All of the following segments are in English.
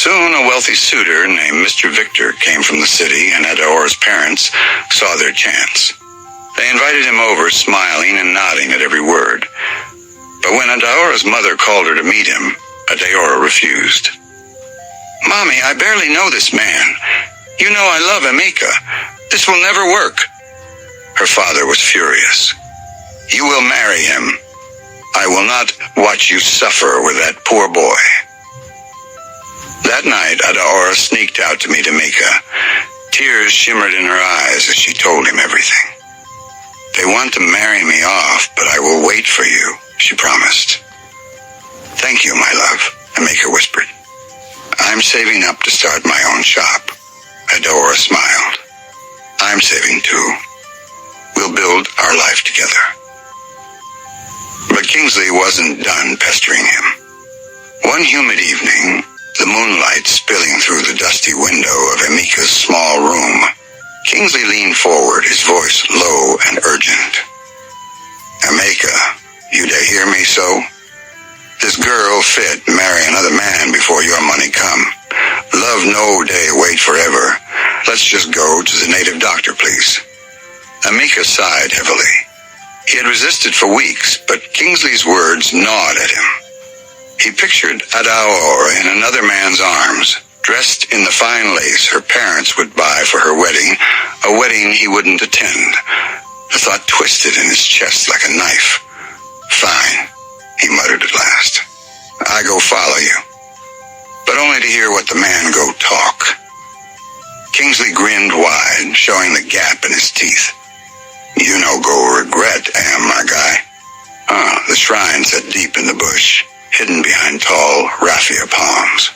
Soon a wealthy suitor named Mr. Victor came from the city, and Adaora's parents saw their chance. They invited him over, smiling and nodding at every word. But when Adaora's mother called her to meet him, Adaora refused. "Mommy, I barely know this man. You know I love Emeka. This will never work." Her father was furious. "You will marry him. I will not watch you suffer with that poor boy." That night, Adaora sneaked out to meet Emeka. Tears shimmered in her eyes as she told him everything. "They want to marry me off, but I will wait for you," she promised. "Thank you, my love," Emeka whispered. "I'm saving up to start my own shop." Adaora smiled. "I'm saving too. We'll build our life together." But Kingsley wasn't done pestering him. One humid evening, the moonlight spilling through the dusty window of Emeka's small room, Kingsley leaned forward, his voice low and urgent. "Emeka, you dey hear me so? This girl fit marry another man before your money come. Love no day wait forever. Let's just go to the native doctor, please." Emeka sighed heavily. He had resisted for weeks, but Kingsley's words gnawed at him. He pictured Adaora in another man's arms, dressed in the fine lace her parents would buy for her wedding, a wedding he wouldn't attend. The thought twisted in his chest like a knife. "Fine," he muttered at last. "I go follow you." But only to hear what the man go talk. Kingsley grinned wide, showing the gap in his teeth. "You no go regret, my guy." The shrine sat deep in the bush, hidden behind tall raffia palms.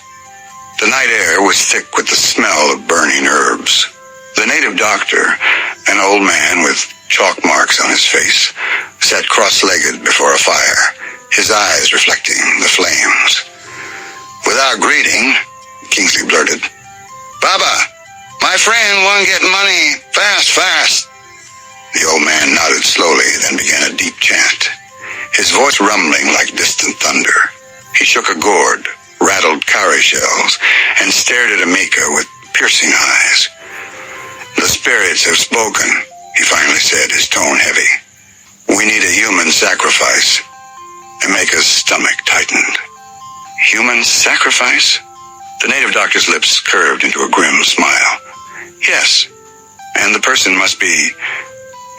The night air was thick with the smell of burning herbs. The native doctor, an old man with chalk marks on his face, sat cross-legged before a fire, his eyes reflecting the flames. Without greeting, Kingsley blurted, "Baba, my friend won't get money. Fast, fast." The old man nodded slowly, then began a deep chant, his voice rumbling like distant thunder. He shook a gourd, rattled cowrie shells, and stared at Emeka with piercing eyes. "The spirits have spoken," he finally said, his tone heavy. "We need a human sacrifice." Emeka's stomach tightened. "Human sacrifice?" The native doctor's lips curved into a grim smile. "Yes, and the person must be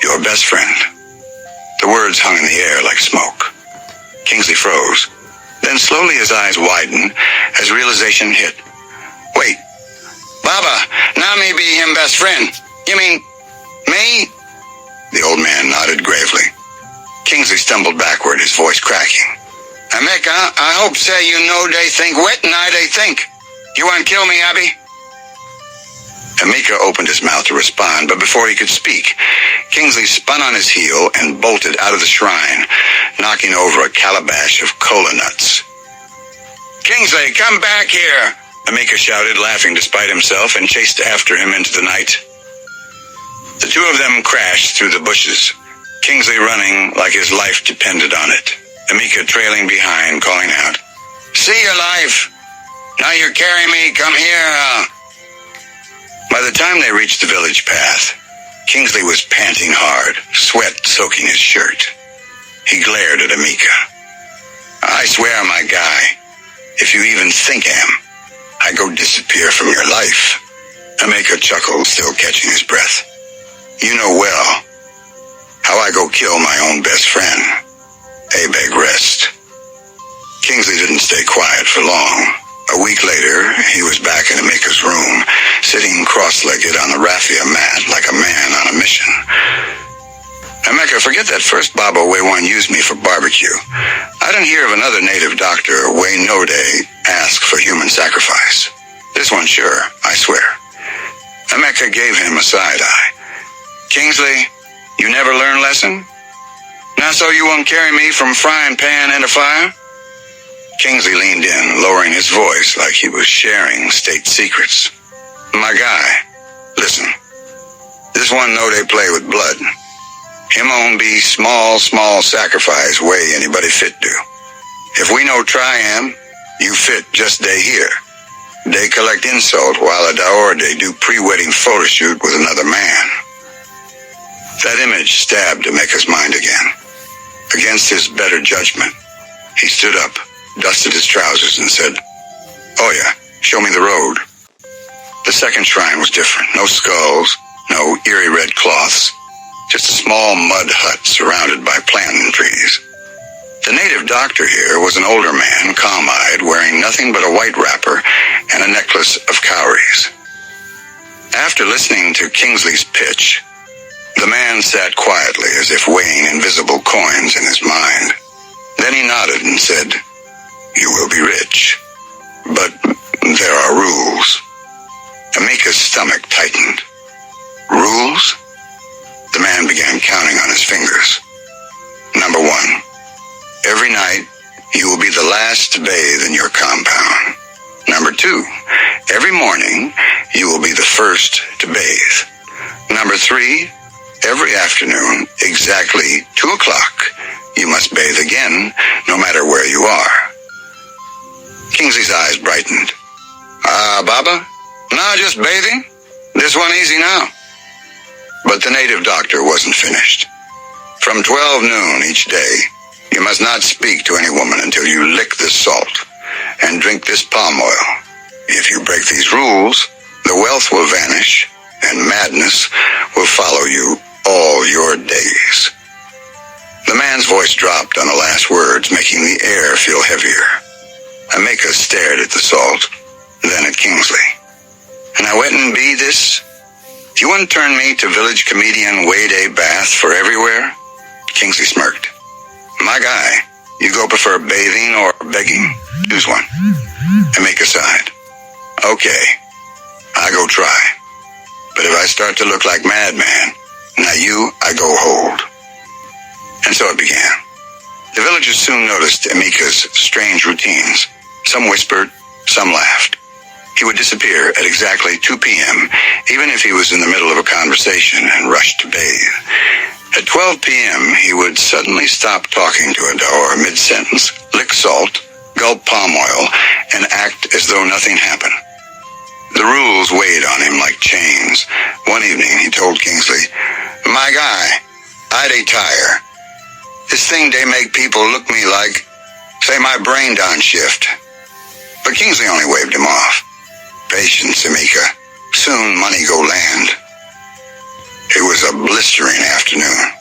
your best friend." The words hung in the air like smoke. Kingsley froze. Then slowly his eyes widened as realization hit. "Wait, Baba, now me be him best friend. You mean me?" The old man nodded gravely. Kingsley stumbled backward, his voice cracking. "Emeka, I hope say you know they think wet and I they think. You want kill me, Abby?" Emeka opened his mouth to respond, but before he could speak, Kingsley spun on his heel and bolted out of the shrine, knocking over a calabash of cola nuts. "Kingsley, come back here!" Emeka shouted, laughing despite himself, and chased after him into the night. The two of them crashed through the bushes, Kingsley running like his life depended on it, Emeka trailing behind, calling out, "See your life! Now you carry me, come here!" By the time they reached the village path, Kingsley was panting hard, sweat soaking his shirt. He glared at Emeka. "I swear, my guy, if you even think I go disappear from your life." Emeka chuckled, still catching his breath. "You know well how I go kill my own best friend. A beg rest." Kingsley didn't stay quiet for long. A week later, he was back in Emeka's room, sitting cross-legged on the raffia mat like a man on a mission. "Emeka, forget that first Baba way one used me for barbecue. I don't hear of another native doctor way no day ask for human sacrifice. This one sure, I swear." Emeka gave him a side-eye. "Kingsley, you never learn lesson? Now so you won't carry me from frying pan into fire?" Kingsley leaned in, lowering his voice like he was sharing state secrets. "My guy, listen. This one know they play with blood. Him on be small sacrifice way anybody fit do. If we no try him, you fit just day here. They collect insult while Adaor they do pre-wedding photo shoot with another man. That image stabbed Emeka's mind again. Against his better judgment, he stood up, dusted his trousers, and said, "Oh yeah, show me the road." The second shrine was different. No skulls, no eerie red cloths, just a small mud hut surrounded by plantain trees. The native doctor here was an older man, calm-eyed, wearing nothing but a white wrapper and a necklace of cowries. After listening to Kingsley's pitch, the man sat quietly as if weighing invisible coins in his mind. Then he nodded and said, "You will be rich, but there are rules." Emeka's stomach tightened. Rules? The man began counting on his fingers. Number 1, every night you will be the last to bathe in your compound. Number 2, every morning you will be the first to bathe. Number 3, every afternoon, exactly 2 o'clock, you must bathe again, no matter where you are. Kingsley's eyes brightened. Baba? No, just bathing? This one easy now. But the native doctor wasn't finished. From 12 noon each day, you must not speak to any woman until you lick this salt and drink this palm oil. If you break these rules, the wealth will vanish and madness will follow you all your days. The man's voice dropped on the last words, making the air feel heavier. Emeka stared at the salt, then at Kingsley. "And I went and be this? Do you want to turn me to village comedian Wade A. Bath for everywhere?" Kingsley smirked. "My guy, you go prefer bathing or begging? Choose one." Emeka sighed. "Okay, I go try. But if I start to look like madman, now you, I go hold." And so it began. The villagers soon noticed Emeka's strange routines. Some whispered, some laughed. He would disappear at exactly 2 p.m., even if he was in the middle of a conversation and rushed to bathe. At 12 p.m., he would suddenly stop talking to Adaor mid-sentence, lick salt, gulp palm oil, and act as though nothing happened. The rules weighed on him like chains. One evening, he told Kingsley, "My guy, I dey tire. This thing dey make people look me like, say my brain done shift." But Kingsley only waved him off. "Patience, Emeka. Soon money go land." It was a blistering afternoon.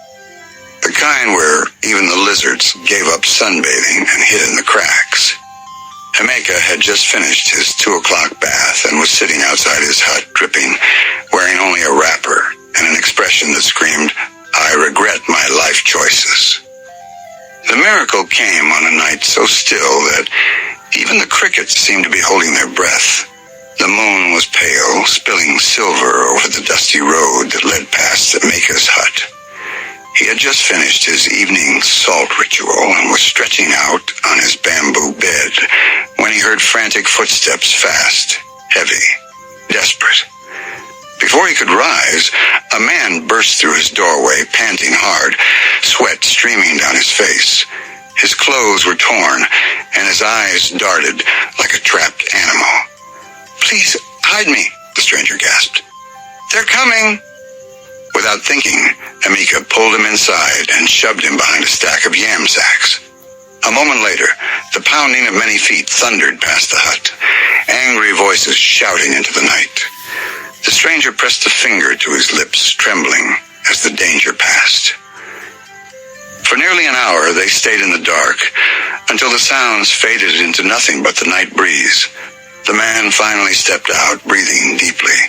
The kind where even the lizards gave up sunbathing and hid in the cracks. Emeka had just finished his 2 o'clock bath and was sitting outside his hut dripping, wearing only a wrapper and an expression that screamed, "I regret my life choices." The miracle came on a night so still that even the crickets seemed to be holding their breath. The moon was pale, spilling silver over the dusty road that led past Emeka's hut. He had just finished his evening salt ritual and was stretching out on his bamboo bed when he heard frantic footsteps, fast, heavy, desperate. Before he could rise, a man burst through his doorway, panting hard, sweat streaming down his face. His clothes were torn, and his eyes darted like a trapped animal. "Please, hide me," the stranger gasped. "They're coming." Without thinking, Emeka pulled him inside and shoved him behind a stack of yam sacks. A moment later, the pounding of many feet thundered past the hut, angry voices shouting into the night. The stranger pressed a finger to his lips, trembling as the danger passed. For nearly an hour, they stayed in the dark, until the sounds faded into nothing but the night breeze. The man finally stepped out, breathing deeply,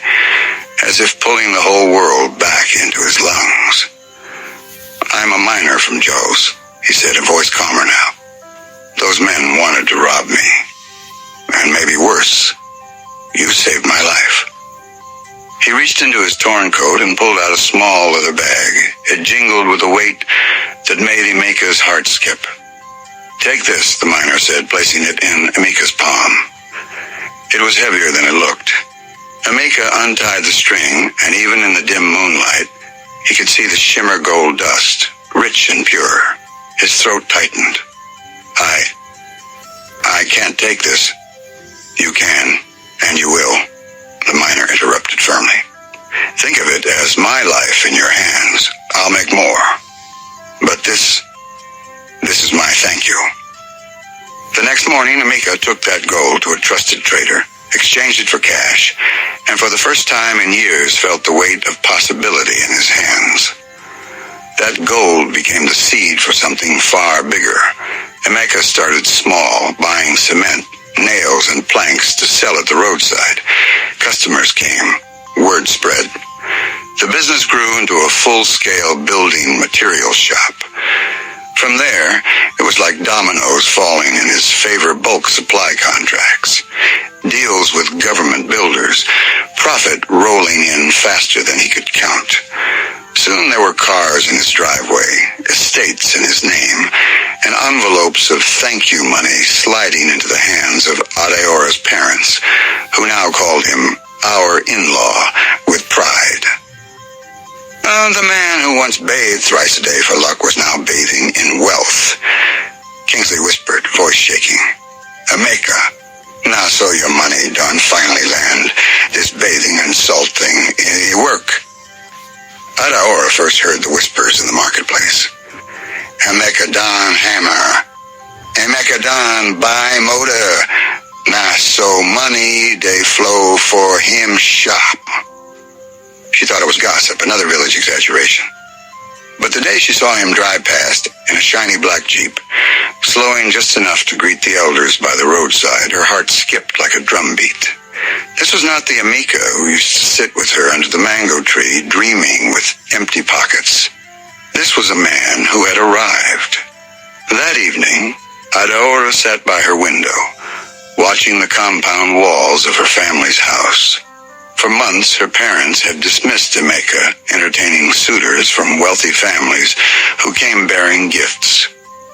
as if pulling the whole world back into his lungs. "I'm a miner from Joe's," he said, a voice calmer now. "Those men wanted to rob me. And maybe worse, you saved my life." He reached into his torn coat and pulled out a small leather bag. It jingled with a weight that made Emeka's heart skip. "Take this," the miner said, placing it in Emeka's palm. It was heavier than it looked. Emeka untied the string, and even in the dim moonlight, he could see the shimmer gold dust, rich and pure. His throat tightened. I can't take this." "You can. And you will, the miner interrupted firmly. Think of it as my life in your hands. I'll make more. But this is my thank you. The next morning, Emeka took that gold to a trusted trader, exchanged it for cash, and for the first time in years felt the weight of possibility in his hands. That gold became the seed for something far bigger. Emeka started small, buying cement, nails, and planks to sell at the roadside. Customers came. Word spread. The business grew into a full-scale building material shop. From there, it was like dominoes falling in his favor bulk supply contracts. Deals with government builders, profit rolling in faster than he could count. Soon there were cars in his driveway, estates in his name, and envelopes of thank you money sliding into the hands of Adeora's parents, who now called him our in-law with pride. The man who once bathed thrice a day for luck was now bathing in wealth. Kingsley whispered, voice shaking. Emeka, now so your money done finally land. This bathing and salt thing, any work? Adeora first heard the whispers in the marketplace. Emeka don hammer. Emeka don buy motor. Now so money they flow for him shop. She thought it was gossip, another village exaggeration. But the day she saw him drive past in a shiny black Jeep, slowing just enough to greet the elders by the roadside, her heart skipped like a drumbeat. This was not the Emeka who used to sit with her under the mango tree, dreaming with empty pockets. This was a man who had arrived. That evening, Adeora sat by her window, watching the compound walls of her family's house. For months, her parents had dismissed Emeka, entertaining suitors from wealthy families who came bearing gifts.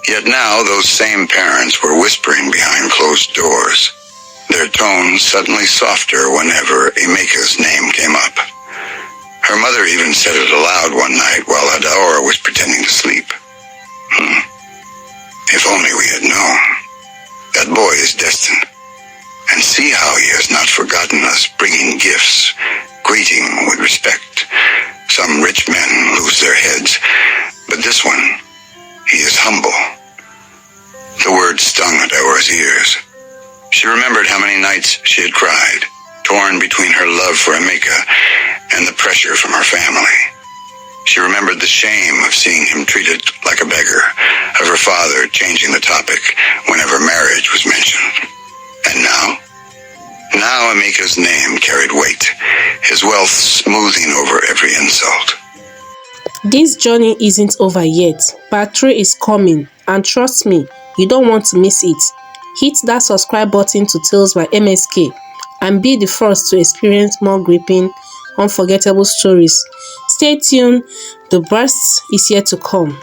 Yet now those same parents were whispering behind closed doors, their tones suddenly softer whenever Emeka's name came up. Her mother even said it aloud one night while Adeora was pretending to sleep. If only we had known. That boy is destined. And see how he has not forgotten us, bringing gifts, greeting with respect. Some rich men lose their heads, but this one, he is humble. The word stung Adeora's ears. She remembered how many nights she had cried, torn between her love for Emeka and the pressure from her family. She remembered the shame of seeing him treated like a beggar, of her father changing the topic whenever marriage was mentioned. And now Emeka's name carried weight, his wealth smoothing over every insult. This journey isn't over yet. Part 3 is coming, and trust me, you don't want to miss it. Hit that subscribe button to Tales by MSK and be the first to experience more gripping, unforgettable stories. Stay tuned, the best is yet to come.